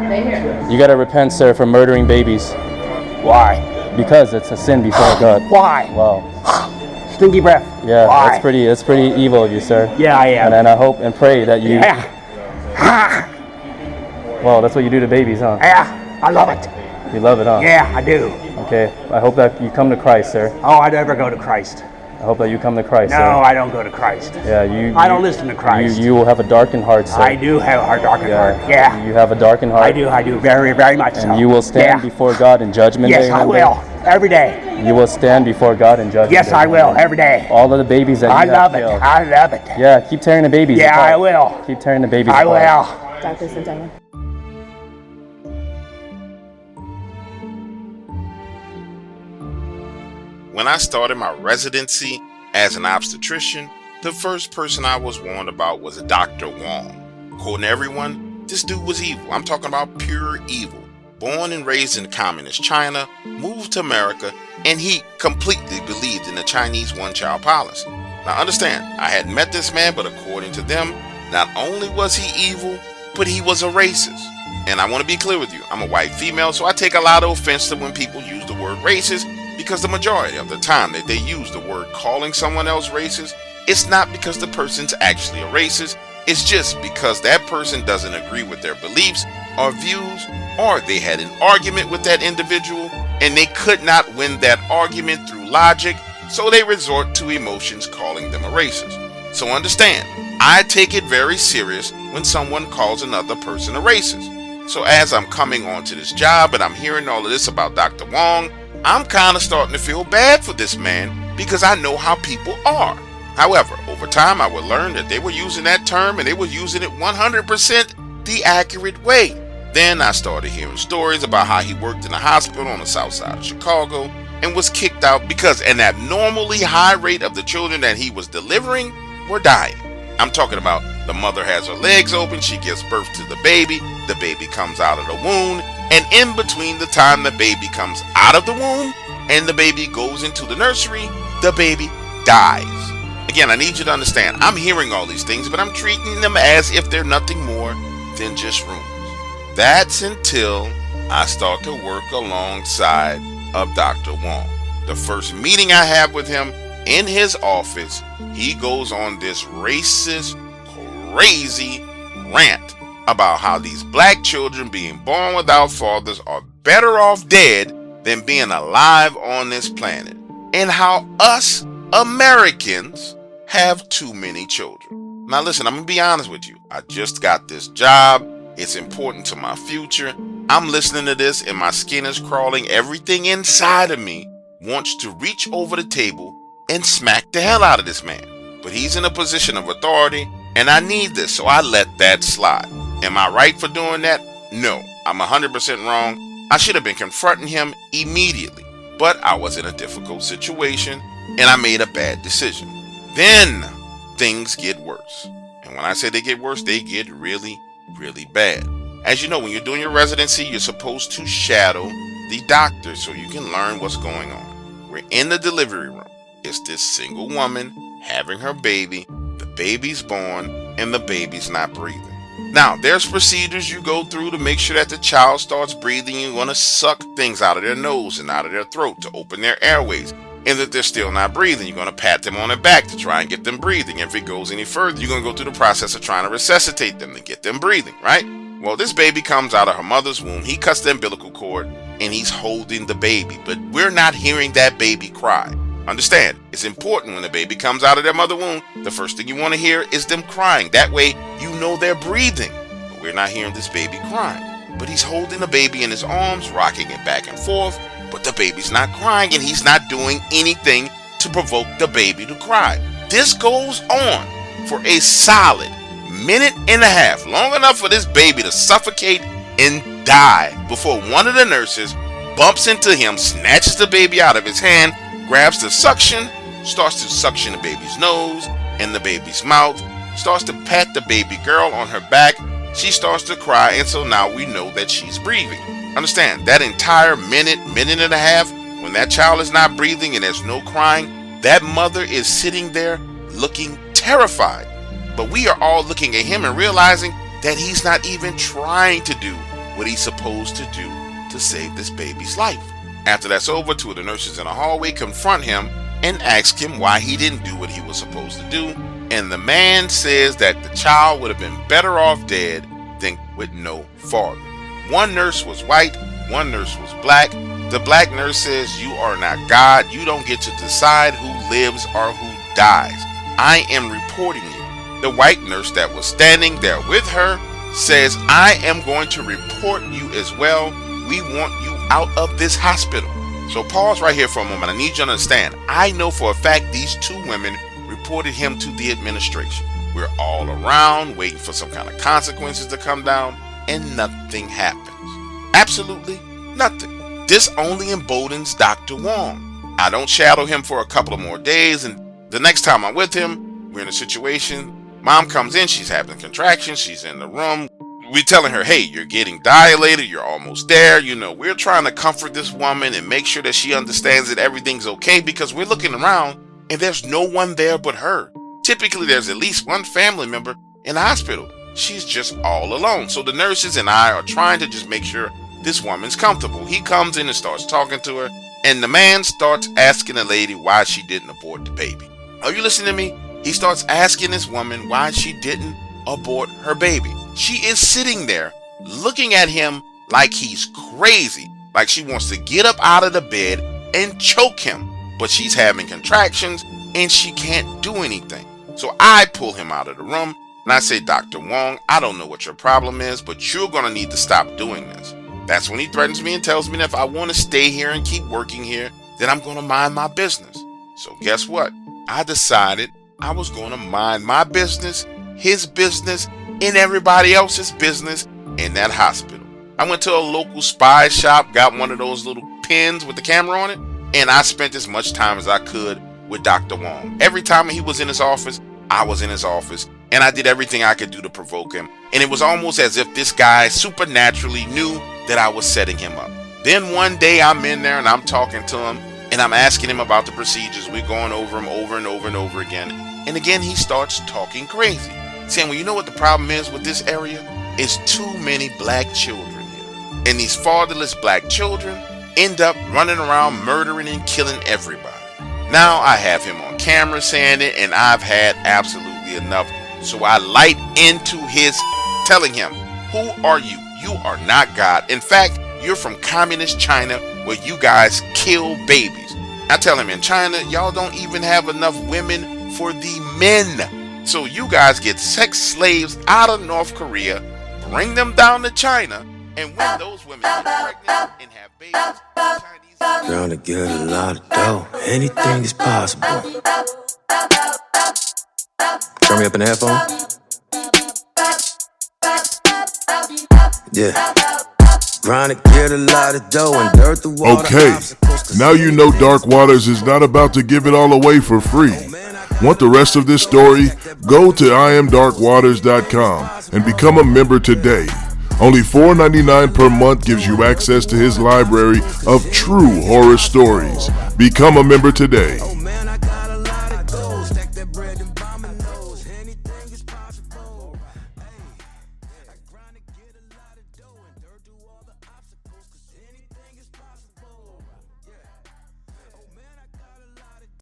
You got to repent, sir, for murdering babies. Why? Because it's a sin before God. Why? Wow. Stinky breath. Yeah, Why? that's pretty evil of you, sir. Yeah, I am. And I hope and pray that you... Yeah. Well, that's what you do to babies, huh? Yeah, I love it. You love it, huh? Yeah, I do. Okay, I hope that you come to Christ, sir. Oh, I never go to Christ. I hope that you come to Christ, No, sir. I don't go to Christ. Yeah, I don't listen to Christ. You will have a darkened heart, sir. I do have a darkened heart. Yeah. You have a darkened heart. I do, very, very much so. And you will stand before God in judgment day. Yes, I will. Every day. You will stand before God in judgment day. Yes, I will. Every day. All of the babies that you have killed. I love it. Yeah, keep tearing the babies apart. Yeah, I will. Keep tearing the babies I apart. will. Dr. Santana. When I started my residency as an obstetrician, the first person I was warned about was Dr. Wong. According to everyone, this dude was evil. I'm talking about pure evil. Born and raised in communist China, moved to America, and he completely believed in the Chinese one-child policy. Now understand, I hadn't met this man, but according to them, not only was he evil, but he was a racist. And I want to be clear with you, I'm a white female, so I take a lot of offense to when people use the word racist, because the majority of the time that they use the word calling someone else racist, it's not because the person's actually a racist, it's just because that person doesn't agree with their beliefs or views, or they had an argument with that individual and they could not win that argument through logic, so they resort to emotions calling them a racist. So understand, I take it very serious when someone calls another person a racist. So as I'm coming onto this job and I'm hearing all of this about Dr. Wong, I'm kind of starting to feel bad for this man because I know how people are. However, over time I would learn that they were using that term and they were using it 100% the accurate way. Then I started hearing stories about how he worked in a hospital on the south side of Chicago and was kicked out because an abnormally high rate of the children that he was delivering were dying. I'm talking about the mother has her legs open, she gives birth to the baby comes out of the womb, and in between the time the baby comes out of the womb and the baby goes into the nursery, the baby dies. Again, I need you to understand, I'm hearing all these things, but I'm treating them as if they're nothing more than just rumors. That's until I start to work alongside of Dr. Wong. The first meeting I have with him in his office, he goes on this racist, crazy rant about how these black children being born without fathers are better off dead than being alive on this planet, and how us Americans have too many children. Now listen, I'm gonna be honest with you. I just got this job. It's important to my future. I'm listening to this and my skin is crawling. Everything inside of me wants to reach over the table and smack the hell out of this man. But he's in a position of authority and I need this, so I let that slide. Am I right for doing that? No, I'm 100% wrong. I should have been confronting him immediately, but I was in a difficult situation and I made a bad decision. Then things get worse. And when I say they get worse, they get really, really bad. As you know, when you're doing your residency, you're supposed to shadow the doctor so you can learn what's going on. We're in the delivery room. It's this single woman having her baby. The baby's born and the baby's not breathing. Now, there's procedures you go through to make sure that the child starts breathing. You're going to suck things out of their nose and out of their throat to open their airways. And if they're still not breathing, you're going to pat them on the back to try and get them breathing. If it goes any further, you're going to go through the process of trying to resuscitate them to get them breathing, right? Well, this baby comes out of her mother's womb. He cuts the umbilical cord and he's holding the baby, but we're not hearing that baby cry. Understand, it's important when the baby comes out of their mother womb, the first thing you want to hear is them crying. That way you know they're breathing, but we're not hearing this baby crying. But he's holding the baby in his arms, rocking it back and forth, but the baby's not crying and he's not doing anything to provoke the baby to cry. This goes on for a solid minute and a half, long enough for this baby to suffocate and die before one of the nurses bumps into him, snatches the baby out of his hand, grabs the suction, starts to suction the baby's nose and the baby's mouth, starts to pat the baby girl on her back. She starts to cry, and so now we know that she's breathing. Understand, that entire minute and a half, when that child is not breathing and there's no crying, that mother is sitting there looking terrified. But we are all looking at him and realizing that he's not even trying to do what he's supposed to do to save this baby's life. After that's over, two of the nurses in the hallway confront him and ask him why he didn't do what he was supposed to do. And the man says that the child would have been better off dead than with no father. One nurse was white, one nurse was black. The black nurse says, "You are not God. You don't get to decide who lives or who dies. I am reporting you." The white nurse that was standing there with her says, "I am going to report you as well. We want you out of this hospital." So pause right here for a moment. I need you to understand. I know for a fact these two women reported him to the administration. We're all around waiting for some kind of consequences to come down, and nothing happens. Absolutely nothing. This only emboldens Dr. Wong. I don't shadow him for a couple of more days, and the next time I'm with him, we're in a situation. Mom comes in, she's having contractions, she's in the room. We're telling her, "Hey, you're getting dilated, you're almost there." You know, we're trying to comfort this woman and make sure that she understands that everything's okay, because we're looking around and there's no one there but her. Typically, there's at least one family member in the hospital. She's just all alone. So the nurses and I are trying to just make sure this woman's comfortable. He comes in and starts talking to her, and the man starts asking the lady why she didn't abort the baby. Are you listening to me? He starts asking this woman why she didn't abort her baby. She is sitting there looking at him like he's crazy, like she wants to get up out of the bed and choke him, but she's having contractions and she can't do anything. So I pull him out of the room and I say, "Dr. Wong, I don't know what your problem is, but you're going to need to stop doing this." That's when he threatens me and tells me that if I want to stay here and keep working here, then I'm going to mind my business. So guess what? I decided I was going to mind my business, his business, and everybody else's business in that hospital. I went to a local spy shop, got one of those little pins with the camera on it, and I spent as much time as I could with Dr. Wong. Every time he was in his office, I was in his office, and I did everything I could do to provoke him. And it was almost as if this guy supernaturally knew that I was setting him up. Then one day I'm in there and I'm talking to him and I'm asking him about the procedures. We're going over them over and over and over again. And again, he starts talking crazy, saying, "Well, you know what the problem is with this area? It's too many black children here. And these fatherless black children end up running around murdering and killing everybody." Now I have him on camera saying it, and I've had absolutely enough. So I light into his telling him, "Who are you? You are not God. In fact, you're from communist China where you guys kill babies." I tell him, in China, y'all don't even have enough women for the men. So you guys get sex slaves out of North Korea, bring them down to China, and when those women get pregnant and have babies, Chinese... Trying to get a lot of dough. Anything is possible. Turn me up in the headphone. Yeah. Trying to get a lot of dough and dirt the water. Okay, now you know Dark Waters is not about to give it all away for free. Want the rest of this story? Go to IamDarkWaters.com and become a member today. Only $4.99 per month gives you access to his library of true horror stories. Become a member today.